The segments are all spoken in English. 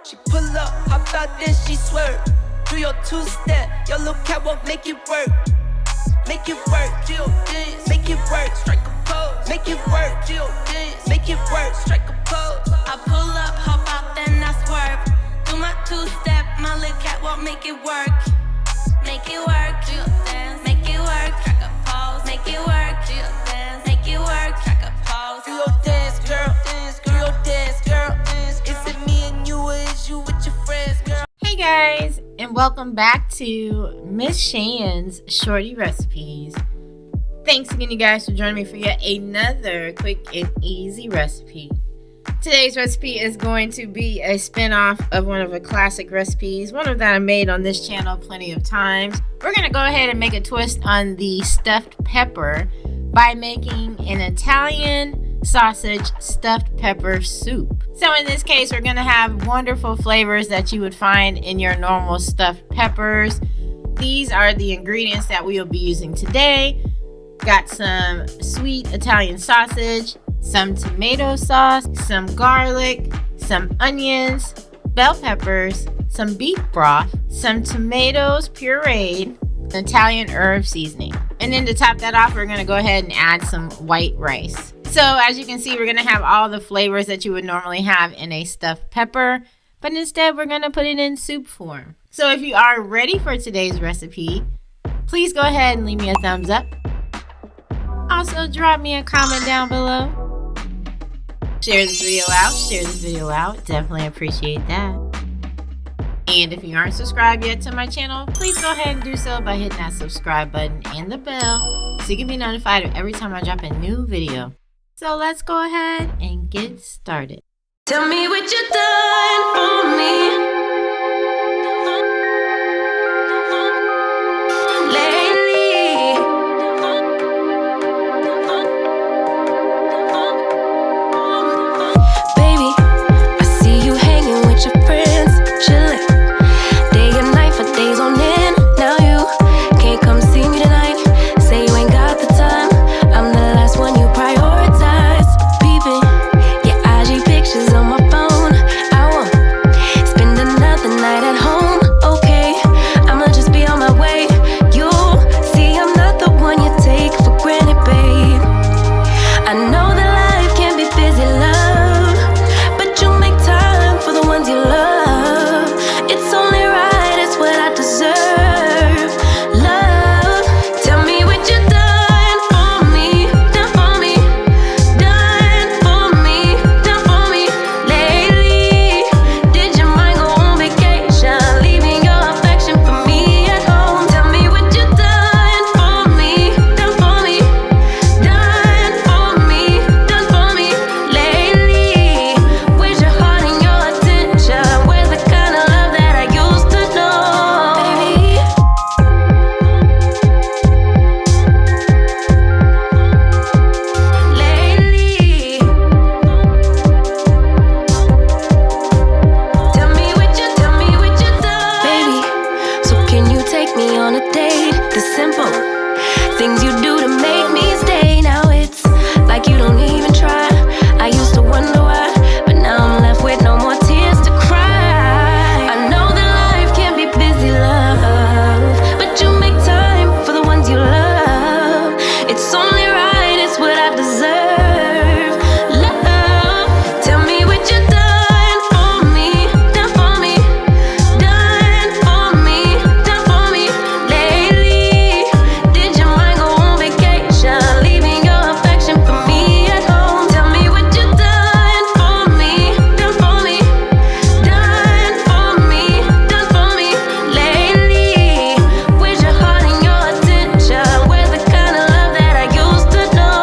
She pull up, hop out, then she swerve. Do your two-step, your little catwalk, make it work. Make it work, Jill dance, make it work, strike a pose. Make it work, Jill dance, make it work, strike a pose. I pull up, hop out, then I swerve. Do my two-step, my little catwalk, make it work. Make it work, Jill dance, make it work, strike a pose. Make it work, Jill dance, make it work, strike a pose. Do your dance, girl, dance, do your dance, girl, dance. Is it me and you, or is you with your friends, girl? Hey guys, and welcome back to Miss Shane's Shorty Recipes. Thanks again, you guys, for joining me for yet another quick and easy recipe. Today's recipe is going to be a spin-off of one of the classic recipes, one of that I made on this channel plenty of times. We're going to go ahead and make a twist on the stuffed pepper by making an Italian sausage stuffed pepper soup. So in this case, we're going to have wonderful flavors that you would find in your normal stuffed peppers. These are the ingredients that we will be using today. Got some sweet Italian sausage, some tomato sauce, some garlic, some onions, bell peppers, some beef broth, some tomatoes pureed, Italian herb seasoning. And then to top that off, we're going to go ahead and add some white rice. So as you can see, we're going to have all the flavors that you would normally have in a stuffed pepper, but instead we're going to put it in soup form. So if you are ready for today's recipe, please go ahead and leave me a thumbs up. Also, drop me a comment down below. Share this video out. Definitely appreciate that. And if you aren't subscribed yet to my channel, please go ahead and do so by hitting that subscribe button and the bell so you can be notified of every time I drop a new video. So let's go ahead and get started. Tell me what you done for me lately. Baby, I see you hanging with your friends, chillin', day and night for days on end. Now you can't come see me tonight. Say you ain't got the time. I'm the last one you prioritize. Peeping your IG pictures on my phone. I won't spend another night at home. Okay, I'ma just be on my way. You'll see I'm not the one you take for granted, babe. I know that life can be busy, love, but you make time for the ones you love. It's only right, it's what I deserve. Love, tell me what you done for me, done for me, done for me, done for me lately. Did your mind go on vacation, leaving your affection for me at home? Tell me what you done for me, done for me, done for me, done for me lately. Where's your heart and your attention? Where's the kind of love that I used to know, baby? Lately, tell me what you done, baby. So can you take me on a date? The simple things you do to make me stay. Now it's like you don't even try. I used to wonder why, but now I'm left with no more tears to cry. I know that life can be busy, love, but you make time for the ones you love. It's only right, it's what I deserve. Love, tell me what you done for me, done for me, done for me, done for me lately. Did your mind go on vacation, leaving your affection for me at home? Tell me what you done for me, done for me, done for me, done for me lately. Where's your heart and your attention? Where's the kind of love that I used to know?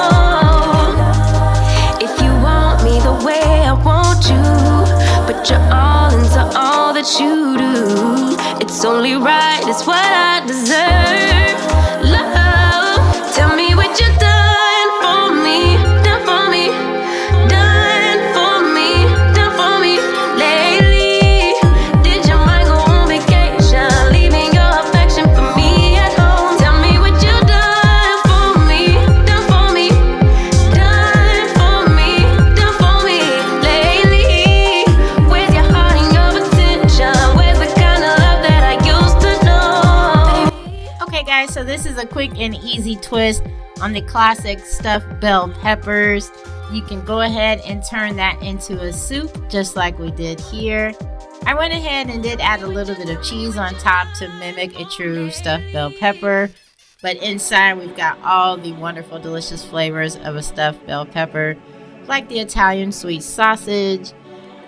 If you want me the way I want you, put your all into all that you do. It's only right, it's what I deserve. Love, tell me what you done for me, done for me, done for me, done for me lately. Did your mind go on vacation, leaving your affection for me at home? Tell me what you done for me, done for me, done for me, done for me lately. Where's your heart and your attention? this is a quick and easy twist on the classic stuffed bell peppers. You can go ahead and turn that into a soup just like we did here. I went ahead and did add a little bit of cheese on top to mimic a true stuffed bell pepper. But inside we've got all the wonderful, delicious flavors of a stuffed bell pepper, like the Italian sweet sausage,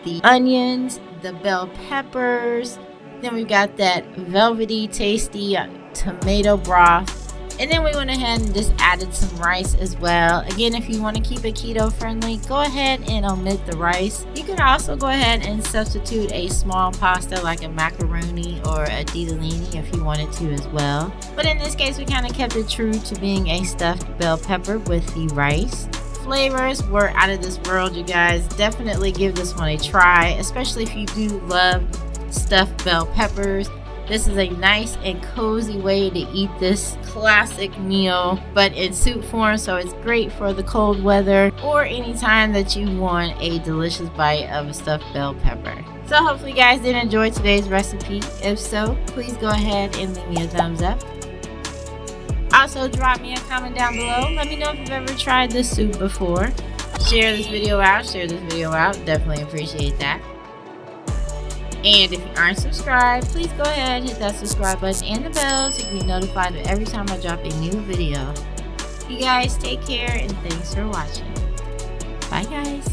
the onions, the bell peppers. Then we've got that velvety, tasty tomato broth. And then we went ahead and just added some rice as well. Again, if you want to keep it keto friendly, go ahead and omit the rice. You can also go ahead and substitute a small pasta like a macaroni or a ditalini if you wanted to as well. But in this case, we kind of kept it true to being a stuffed bell pepper with the rice. Flavors were out of this world, you guys. Definitely give this one a try, especially if you do love stuffed bell peppers. This is a nice and cozy way to eat this classic meal, but in soup form, so it's great for the cold weather or anytime that you want a delicious bite of a stuffed bell pepper. So hopefully you guys did enjoy today's recipe. If so, please go ahead and leave me a thumbs up. Also, drop me a comment down below. Let me know if you've ever tried this soup before. Share this video out. Definitely appreciate that. And if you aren't subscribed, please go ahead, hit that subscribe button and the bell so you can be notified of every time I drop a new video. You guys take care and thanks for watching. Bye guys.